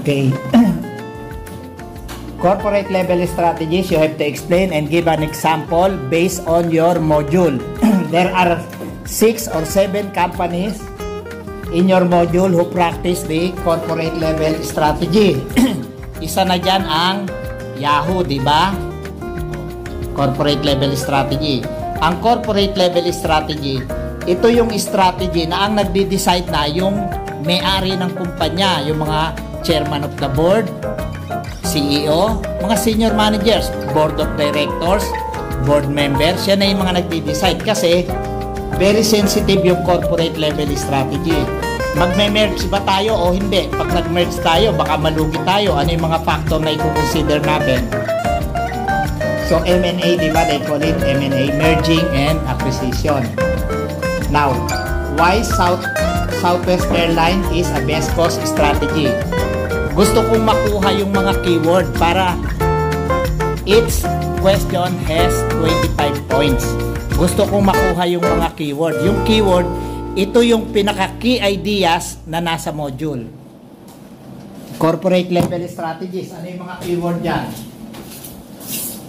Okay. Corporate level strategies, you have to explain and give an example based on your module. There are 6 or 7 companies in your module who practice the corporate level strategy. Isa na dyan ang Yahoo, di ba? Corporate level strategy. Ang corporate level strategy, ito yung strategy na ang nagde-decide na yung may-ari ng kumpanya, yung mga chairman of the board, CEO, mga senior managers, board of directors, board members, yan na yung mga nagde-decide kasi very sensitive yung corporate level strategy. Magme-merge ba tayo o hindi? Pag nag-merge tayo, baka malugi tayo. Ano yung mga factor na i-consider natin? So, M&A, di ba? They call it M&A, merging and acquisition. Now, why Southwest Airlines is a best cost strategy? Gusto kong makuha yung mga keyword para each question has 25 points. Gusto kong makuha yung mga keyword. Yung keyword, ito yung pinaka-key ideas na nasa module. Corporate level strategies. Ano yung mga keyword dyan?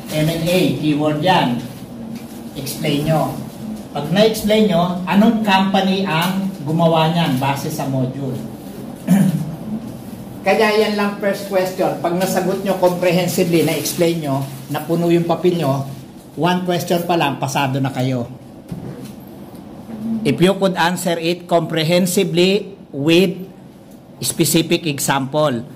M&A, keyword dyan. Explain nyo. Pag na-explain nyo, anong company ang gumawa niyan base sa module? Kaya yan lang first question. Pag nasagot nyo comprehensively, na-explain nyo, napuno yung papel nyo, one question pa lang, pasado na kayo. If you could answer it comprehensively with specific example.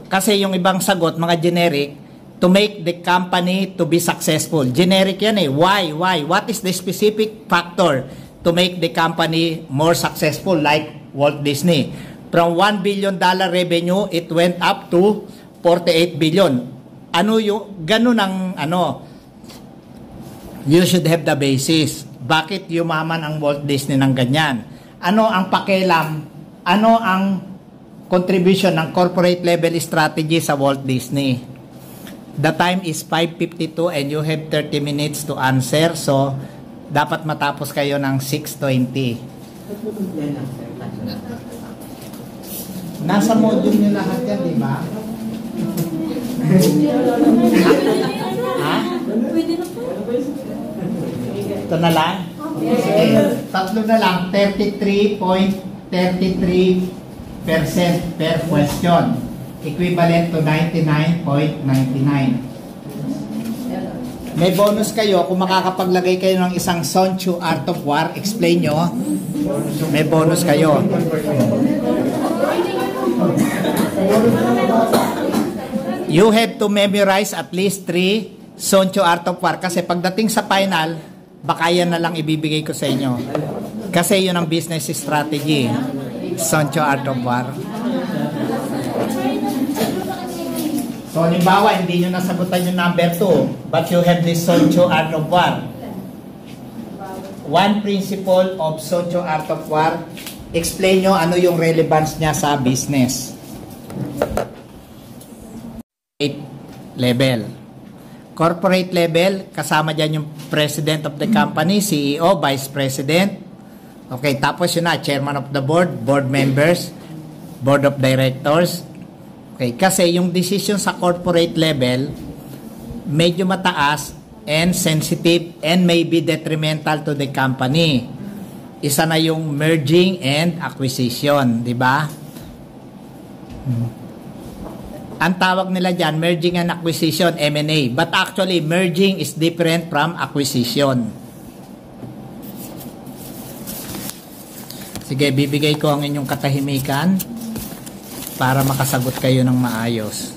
Kasi yung ibang sagot, mga generic, to make the company to be successful. Generic yan eh. Why? What is the specific factor to make the company more successful like Walt Disney? From $1 billion revenue, it went up to 48 billion. Ano yung, ganun ang, you should have the basis. Bakit yumaman ang Walt Disney ng ganyan? Ano ang pakialam? Ano ang contribution ng corporate level strategy sa Walt Disney? The time is 5:52 and you have 30 minutes to answer. So, dapat matapos kayo ng 6:20. Nasa module nyo lahat yan, di ba? Ha? Ito na lang? Sige. Tatlo na lang. 33.33% per question. Equivalent to 99.99. May bonus kayo kung makakapaglagay kayo ng isang Sonchu Art of War. Explain nyo. May bonus kayo. You have to memorize at least 3 Sonchu Art of War kasi pagdating sa final, baka yan na lang ibibigay ko sa inyo. Kasi yun ang business strategy. Sonchu Art of War. So, halimbawa, hindi nyo nasagutan yung number 2, but you have this Sonchu Art of War. One principle of Sonchu Art of War, explain nyo ano yung relevance niya sa business. Level. Corporate level, kasama dyan yung president of the company, CEO, vice president. Okay, tapos yun na, chairman of the board, board members, board of directors. Okay, kasi yung decision sa corporate level, medyo mataas and sensitive and may be detrimental to the company. Isa na yung merging and acquisition, di ba? Ang tawag nila dyan, merging and acquisition, M&A. But actually, merging is different from acquisition. Sige, bibigay ko ang inyong katahimikan para makasagot kayo ng maayos.